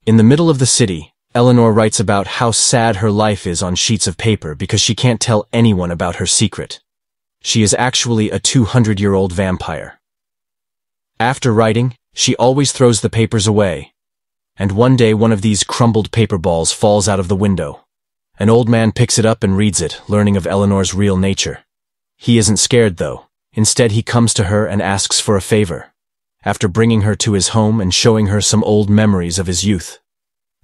In the middle of the city, Eleanor writes about how sad her life is on sheets of paper because she can't tell anyone about her secret. She is actually a 200-year-old vampire. After writing, she always throws the papers away. And one day one of these crumbled paper balls falls out of the window. An old man picks it up and reads it, learning of Eleanor's real nature. He isn't scared, though. Instead, he comes to her and asks for a favor. After bringing her to his home and showing her some old memories of his youth,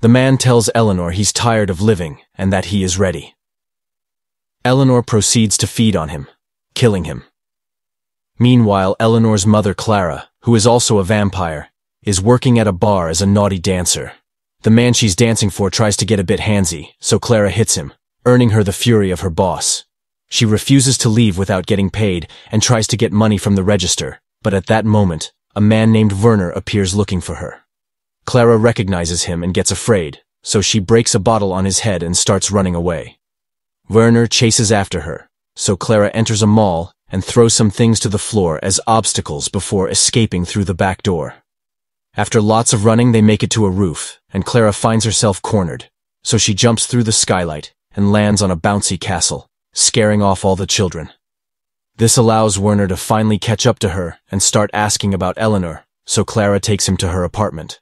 the man tells Eleanor he's tired of living and that he is ready. Eleanor proceeds to feed on him, killing him. Meanwhile, Eleanor's mother, Clara, who is also a vampire, is working at a bar as a naughty dancer. The man she's dancing for tries to get a bit handsy, so Clara hits him, earning her the fury of her boss. She refuses to leave without getting paid and tries to get money from the register, but at that moment, a man named Werner appears looking for her. Clara recognizes him and gets afraid, so she breaks a bottle on his head and starts running away. Werner chases after her, so Clara enters a mall and throws some things to the floor as obstacles before escaping through the back door. After lots of running, they make it to a roof, and Clara finds herself cornered, so she jumps through the skylight and lands on a bouncy castle, scaring off all the children. This allows Werner to finally catch up to her and start asking about Eleanor, so Clara takes him to her apartment.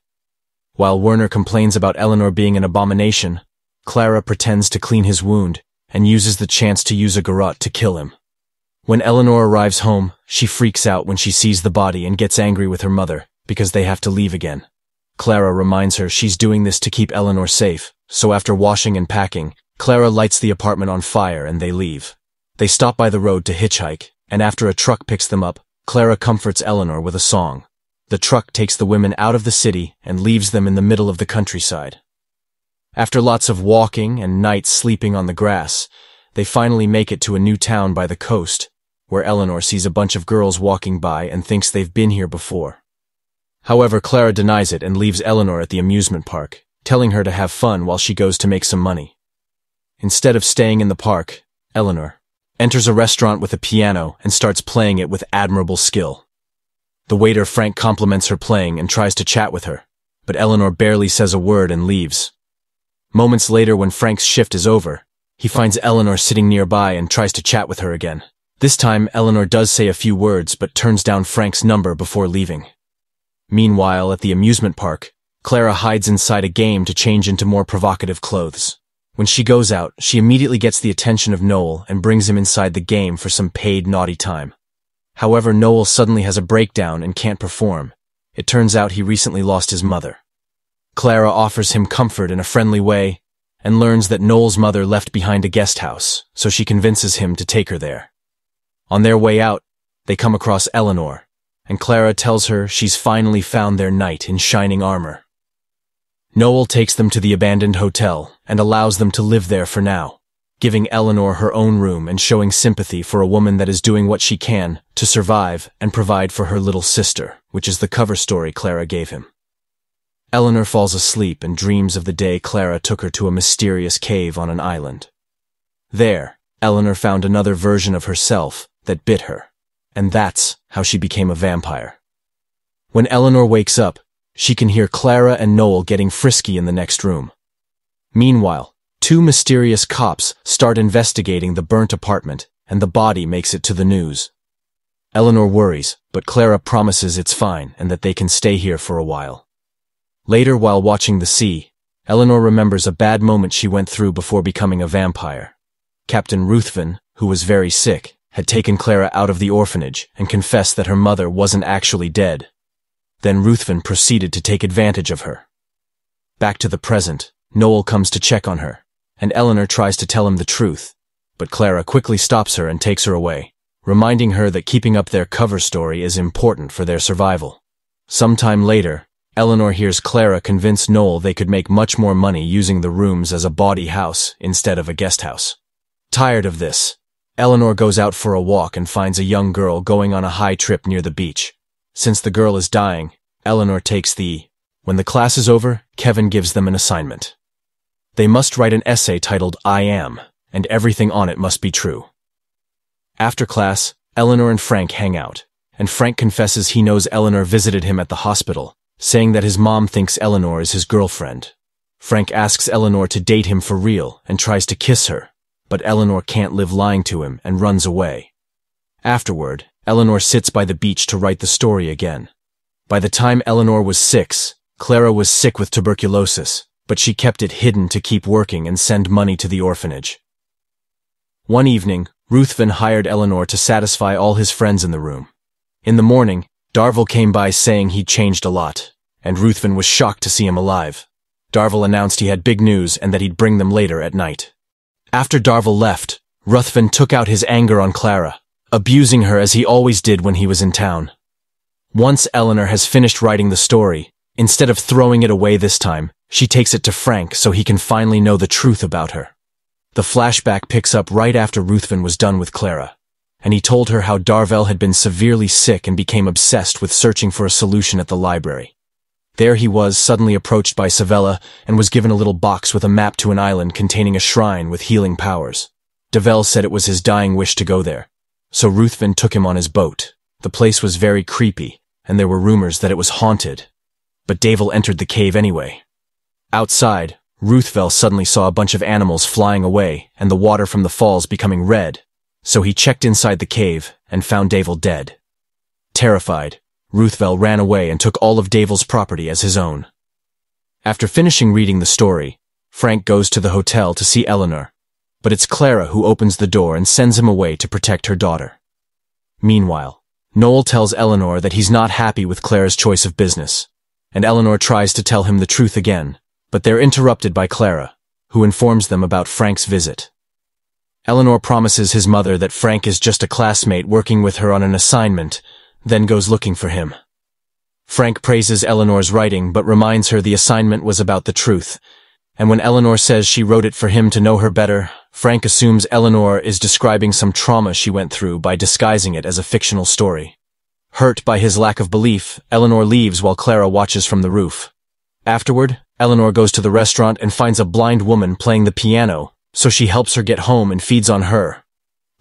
While Werner complains about Eleanor being an abomination, Clara pretends to clean his wound and uses the chance to use a garrote to kill him. When Eleanor arrives home, she freaks out when she sees the body and gets angry with her mother because they have to leave again. Clara reminds her she's doing this to keep Eleanor safe, so after washing and packing, Clara lights the apartment on fire and they leave. They stop by the road to hitchhike, and after a truck picks them up, Clara comforts Eleanor with a song. The truck takes the women out of the city and leaves them in the middle of the countryside. After lots of walking and nights sleeping on the grass, they finally make it to a new town by the coast, where Eleanor sees a bunch of girls walking by and thinks they've been here before. However, Clara denies it and leaves Eleanor at the amusement park, telling her to have fun while she goes to make some money. Instead of staying in the park, Eleanor enters a restaurant with a piano and starts playing it with admirable skill. The waiter Frank compliments her playing and tries to chat with her, but Eleanor barely says a word and leaves. Moments later, when Frank's shift is over, he finds Eleanor sitting nearby and tries to chat with her again. This time, Eleanor does say a few words but turns down Frank's number before leaving. Meanwhile, at the amusement park, Clara hides inside a game to change into more provocative clothes. When she goes out, she immediately gets the attention of Noel and brings him inside the game for some paid naughty time. However, Noel suddenly has a breakdown and can't perform. It turns out he recently lost his mother. Clara offers him comfort in a friendly way and learns that Noel's mother left behind a guest house, so she convinces him to take her there. On their way out, they come across Eleanor, and Clara tells her she's finally found their knight in shining armor. Noel takes them to the abandoned hotel and allows them to live there for now, giving Eleanor her own room and showing sympathy for a woman that is doing what she can to survive and provide for her little sister, which is the cover story Clara gave him. Eleanor falls asleep and dreams of the day Clara took her to a mysterious cave on an island. There, Eleanor found another version of herself that bit her, and that's how she became a vampire. When Eleanor wakes up, she can hear Clara and Noel getting frisky in the next room. Meanwhile, two mysterious cops start investigating the burnt apartment, and the body makes it to the news. Eleanor worries, but Clara promises it's fine and that they can stay here for a while. Later, while watching the sea, Eleanor remembers a bad moment she went through before becoming a vampire. Captain Ruthven, who was very sick, had taken Clara out of the orphanage and confessed that her mother wasn't actually dead. Then Ruthven proceeded to take advantage of her. Back to the present, Noel comes to check on her, and Eleanor tries to tell him the truth, but Clara quickly stops her and takes her away, reminding her that keeping up their cover story is important for their survival. Sometime later, Eleanor hears Clara convince Noel they could make much more money using the rooms as a bawdy house instead of a guest house. Tired of this, Eleanor goes out for a walk and finds a young girl going on a high trip near the beach. Since the girl is dying, Eleanor takes When the class is over, Kevin gives them an assignment. They must write an essay titled I Am, and everything on it must be true. After class, Eleanor and Frank hang out, and Frank confesses he knows Eleanor visited him at the hospital, saying that his mom thinks Eleanor is his girlfriend. Frank asks Eleanor to date him for real and tries to kiss her, but Eleanor can't live lying to him and runs away. Afterward, Eleanor sits by the beach to write the story again. By the time Eleanor was 6, Clara was sick with tuberculosis, but she kept it hidden to keep working and send money to the orphanage. One evening, Ruthven hired Eleanor to satisfy all his friends in the room. In the morning, Darvel came by saying he'd changed a lot, and Ruthven was shocked to see him alive. Darvel announced he had big news and that he'd bring them later at night. After Darvel left, Ruthven took out his anger on Clara, abusing her as he always did when he was in town. Once Eleanor has finished writing the story, instead of throwing it away this time, she takes it to Frank so he can finally know the truth about her. The flashback picks up right after Ruthven was done with Clara, and he told her how Darvel had been severely sick and became obsessed with searching for a solution at the library. There he was, suddenly approached by Savella, and was given a little box with a map to an island containing a shrine with healing powers. Darvel said it was his dying wish to go there, so Ruthven took him on his boat. The place was very creepy, and there were rumors that it was haunted. But Darvel entered the cave anyway. Outside, Ruthven suddenly saw a bunch of animals flying away and the water from the falls becoming red, so he checked inside the cave and found Darvel dead. Terrified, Ruthven ran away and took all of Darvel's property as his own. After finishing reading the story, Frank goes to the hotel to see Eleanor, but it's Clara who opens the door and sends him away to protect her daughter. Meanwhile, Noel tells Eleanor that he's not happy with Clara's choice of business, and Eleanor tries to tell him the truth again, but they're interrupted by Clara, who informs them about Frank's visit. Eleanor promises his mother that Frank is just a classmate working with her on an assignment, then goes looking for him. Frank praises Eleanor's writing but reminds her the assignment was about the truth, and when Eleanor says she wrote it for him to know her better, Frank assumes Eleanor is describing some trauma she went through by disguising it as a fictional story. Hurt by his lack of belief, Eleanor leaves while Clara watches from the roof. Afterward, Eleanor goes to the restaurant and finds a blind woman playing the piano, so she helps her get home and feeds on her.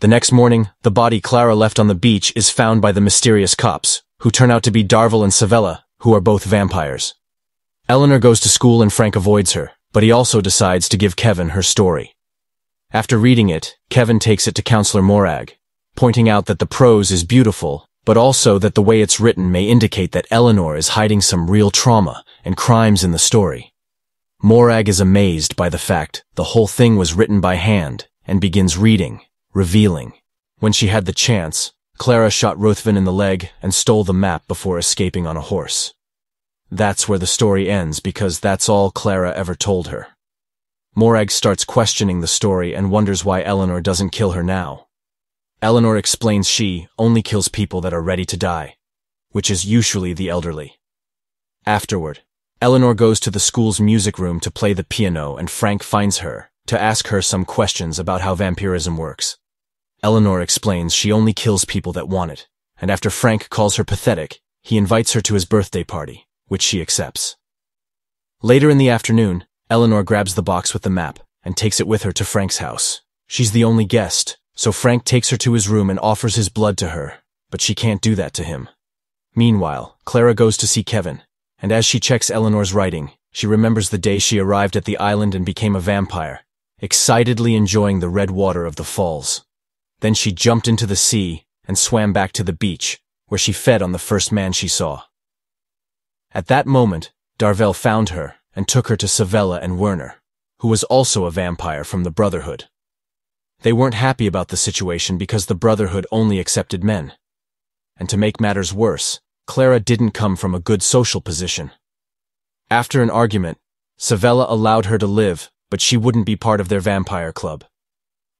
The next morning, the body Clara left on the beach is found by the mysterious cops, who turn out to be Darvel and Savella, who are both vampires. Eleanor goes to school and Frank avoids her, but he also decides to give Kevin her story. After reading it, Kevin takes it to Counselor Morag, pointing out that the prose is beautiful, but also that the way it's written may indicate that Eleanor is hiding some real trauma and crimes in the story. Morag is amazed by the fact the whole thing was written by hand and begins reading, revealing. When she had the chance, Clara shot Ruthven in the leg and stole the map before escaping on a horse. That's where the story ends because that's all Clara ever told her. Morag starts questioning the story and wonders why Eleanor doesn't kill her now. Eleanor explains she only kills people that are ready to die, which is usually the elderly. Afterward, Eleanor goes to the school's music room to play the piano and Frank finds her to ask her some questions about how vampirism works. Eleanor explains she only kills people that want it, and after Frank calls her pathetic, he invites her to his birthday party, which she accepts. Later in the afternoon, Eleanor grabs the box with the map and takes it with her to Frank's house. She's the only guest, so Frank takes her to his room and offers his blood to her, but she can't do that to him. Meanwhile, Clara goes to see Kevin, and as she checks Eleanor's writing, she remembers the day she arrived at the island and became a vampire, excitedly enjoying the red water of the falls. Then she jumped into the sea and swam back to the beach, where she fed on the first man she saw. At that moment, Darvel found her and took her to Savella and Werner, who was also a vampire from the Brotherhood. They weren't happy about the situation because the Brotherhood only accepted men. And to make matters worse, Clara didn't come from a good social position. After an argument, Savella allowed her to live, but she wouldn't be part of their vampire club.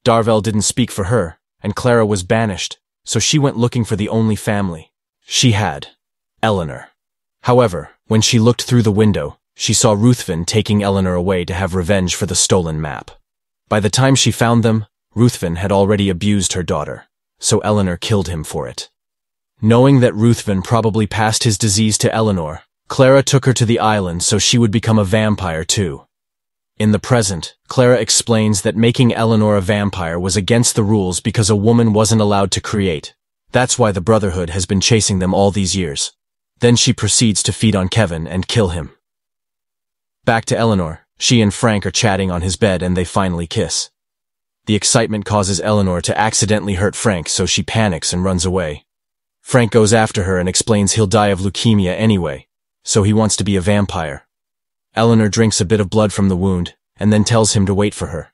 Darvel didn't speak for her, and Clara was banished, so she went looking for the only family she had, Eleanor. However, when she looked through the window, she saw Ruthven taking Eleanor away to have revenge for the stolen map. By the time she found them, Ruthven had already abused her daughter, so Eleanor killed him for it. Knowing that Ruthven probably passed his disease to Eleanor, Clara took her to the island so she would become a vampire too. In the present, Clara explains that making Eleanor a vampire was against the rules because a woman wasn't allowed to create. That's why the Brotherhood has been chasing them all these years. Then she proceeds to feed on Kevin and kill him. Back to Eleanor. She and Frank are chatting on his bed and they finally kiss. The excitement causes Eleanor to accidentally hurt Frank, so she panics and runs away. Frank goes after her and explains he'll die of leukemia anyway, so he wants to be a vampire. Eleanor drinks a bit of blood from the wound and then tells him to wait for her.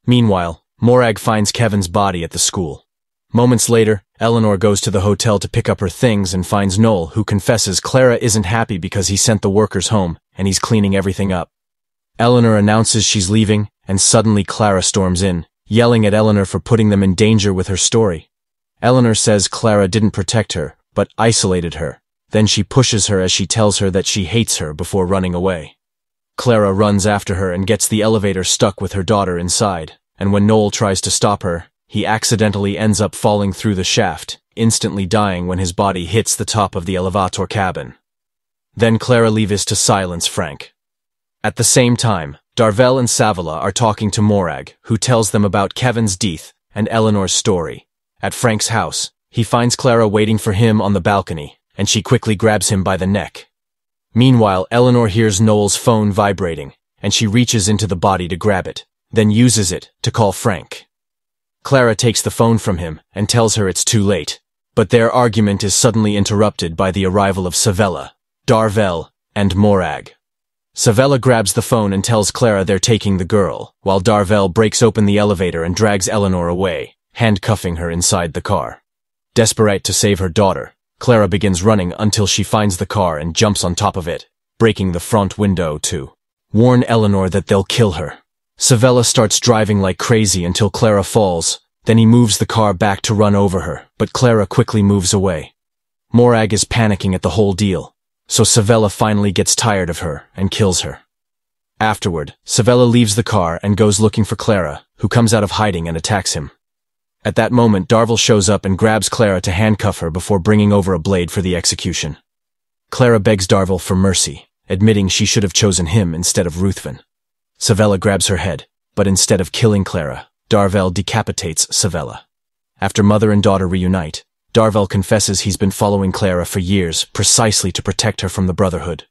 Meanwhile, Morag finds Kevin's body at the school. Moments later, Eleanor goes to the hotel to pick up her things and finds Noel, who confesses Clara isn't happy because he sent the workers home and he's cleaning everything up. Eleanor announces she's leaving, and suddenly Clara storms in, yelling at Eleanor for putting them in danger with her story. Eleanor says Clara didn't protect her, but isolated her. Then she pushes her as she tells her that she hates her before running away. Clara runs after her and gets the elevator stuck with her daughter inside, and when Noel tries to stop her, he accidentally ends up falling through the shaft, instantly dying when his body hits the top of the elevator cabin. Then Clara leaves to silence Frank. At the same time, Darvel and Savala are talking to Morag, who tells them about Kevin's death and Eleanor's story. At Frank's house, he finds Clara waiting for him on the balcony, and she quickly grabs him by the neck. Meanwhile, Eleanor hears Noel's phone vibrating, and she reaches into the body to grab it, then uses it to call Frank. Clara takes the phone from him and tells her it's too late, but their argument is suddenly interrupted by the arrival of Savala, Darvel, and Morag. Savala grabs the phone and tells Clara they're taking the girl, while Darvel breaks open the elevator and drags Eleanor away, handcuffing her inside the car. Desperate to save her daughter, Clara begins running until she finds the car and jumps on top of it, breaking the front window to warn Eleanor that they'll kill her. Savala starts driving like crazy until Clara falls, then he moves the car back to run over her, but Clara quickly moves away. Morag is panicking at the whole deal, so Savala finally gets tired of her and kills her. Afterward, Savala leaves the car and goes looking for Clara, who comes out of hiding and attacks him. At that moment, Darvel shows up and grabs Clara to handcuff her before bringing over a blade for the execution. Clara begs Darvel for mercy, admitting she should have chosen him instead of Ruthven. Savala grabs her head, but instead of killing Clara, Darvel decapitates Savala. After mother and daughter reunite, Darvel confesses he's been following Clara for years precisely to protect her from the Brotherhood.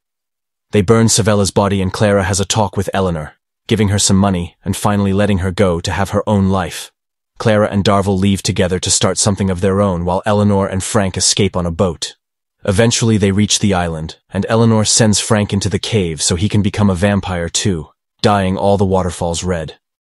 They burn Savala's body and Clara has a talk with Eleanor, giving her some money and finally letting her go to have her own life. Clara and Darvel leave together to start something of their own while Eleanor and Frank escape on a boat. Eventually they reach the island, and Eleanor sends Frank into the cave so he can become a vampire too, dyeing all the waterfalls red.